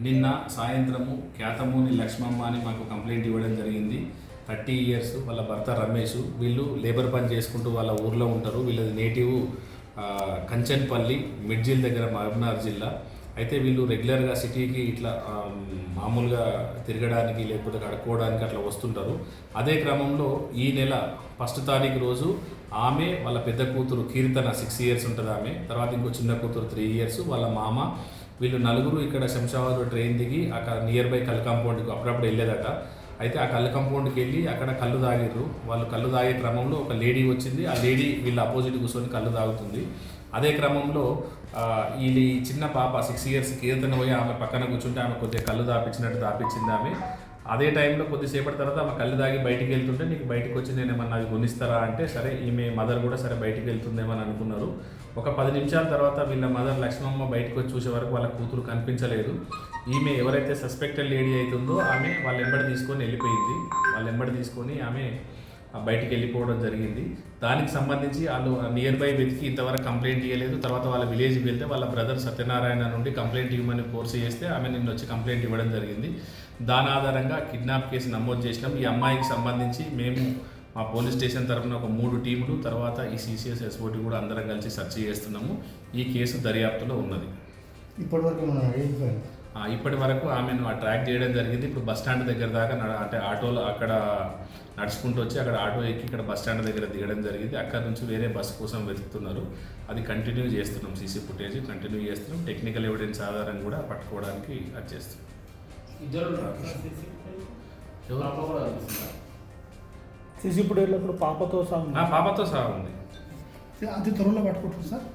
నిన్న సాయంత్రము ఖ్యాతమూని లక్ష్మమ్మ అని మాకు కంప్లైంట్ ఇవ్వడం జరిగింది. 30 ఇయర్స్, వాళ్ళ భర్త రమేష్. వీళ్ళు లేబర్ పని చేసుకుంటూ వాళ్ళ ఊర్లో ఉంటారు. వీళ్ళది నేటివ్ కంచన్పల్లి, మిడ్జిల్ దగ్గర, మహబూబ్నగర్ జిల్లా. అయితే వీళ్ళు రెగ్యులర్గా సిటీకి ఇట్లా మామూలుగా తిరగడానికి లేకపోతే కడుక్కోవడానికి అట్లా వస్తుంటారు. అదే క్రమంలో ఈ నెల 1 తారీఖు రోజు ఆమె, వాళ్ళ పెద్ద కూతురు కీర్తన 6 ఇయర్స్ ఉంటుంది ఆమె, తర్వాత ఇంకో చిన్న కూతురు 3 ఇయర్స్, వాళ్ళ మామ, వీళ్ళు నలుగురు ఇక్కడ శంషాబాద్ ట్రైన్ దిగి అక్కడ నియర్ బై కల్ కాంపౌండ్కి అప్పుడప్పుడు వెళ్ళేదట. అయితే ఆ కళ్ళు కాంపౌండ్కి వెళ్ళి అక్కడ కళ్ళు తాగిర్రు. వాళ్ళు కళ్ళు తాగే క్రమంలో ఒక లేడీ వచ్చింది. ఆ లేడీ వీళ్ళ అపోజిట్ కూర్చొని కళ్ళు తాగుతుంది. అదే క్రమంలో ఈ చిన్న పాప 6 ఇయర్స్ కీర్తన పోయి ఆమె పక్కన కూర్చుంటే ఆమె కొద్దిగా కళ్ళు తాపించినట్టు తాపించింది ఆమె. అదే టైంలో కొద్దిసేపటి తర్వాత ఆమె కళ్ళు తాగి బయటికి వెళ్తుంటే, నీకు బయటకు వచ్చి నేను ఏమన్నా అవి కొనిస్తారా అంటే, సరే ఈమె మదర్ కూడా సరే బయటికి వెళ్తుందేమని అనుకున్నారు. ఒక 10 నిమిషాల తర్వాత వీళ్ళ మదర్ లక్ష్మమ్మ బయటకు వచ్చి చూసే వరకు వాళ్ళ కూతురు కనిపించలేదు. ఈమె ఎవరైతే సస్పెక్టెడ్ లేడీ అవుతుందో ఆమె వాళ్ళ ఎంబడి తీసుకొని వెళ్ళిపోయింది. వాళ్ళ ఎంబడి తీసుకొని ఆమె బయటికి వెళ్ళిపోవడం జరిగింది. దానికి సంబంధించి వాళ్ళు నియర్ బై వెతికి ఇంతవరకు కంప్లైంట్ ఇవ్వలేదు. తర్వాత వాళ్ళ విలేజ్కి వెళ్తే వాళ్ళ బ్రదర్ సత్యనారాయణ నుండి కంప్లైంట్ ఇవ్వమని ఫోర్స్ చేస్తే ఆమె నిన్న వచ్చి కంప్లైంట్ ఇవ్వడం జరిగింది. దాని ఆధారంగా కిడ్నాప్ కేసు నమోదు చేసినాం. ఈ అమ్మాయికి సంబంధించి మేము మా పోలీస్ స్టేషన్ తరఫున ఒక 3 టీములు, తర్వాత ఈ CCS SOT కూడా అందరం కలిసి సెర్చ్ చేస్తున్నాము. ఈ కేసు దర్యాప్తులో ఉన్నది. ఇప్పటి వరకు ఆమెను ట్రాక్ చేయడం జరిగింది. ఇప్పుడు బస్టాండ్ దగ్గర దాకా అంటే ఆటోలో అక్కడ నడుచుకుంటూ వచ్చి అక్కడ ఆటో ఎక్కి ఇక్కడ బస్టాండ్ దగ్గర దిగడం జరిగింది. అక్కడ నుంచి వేరే బస్సు కోసం వెతుకుతున్నారు. అది కంటిన్యూ చేస్తున్నాం. సీసీ ఫుటేజ్ కంటిన్యూ చేస్తున్నాం. టెక్నికల్ ఎవిడెన్స్ ఆధారం కూడా పట్టుకోవడానికి అది చేస్తున్నాం. సీసీ ఫుటేజ్లో ఇప్పుడు పాపతో సహా పాపతో సహా ఉంది. అతి త్వరలో పట్టుకుంటారు సార్.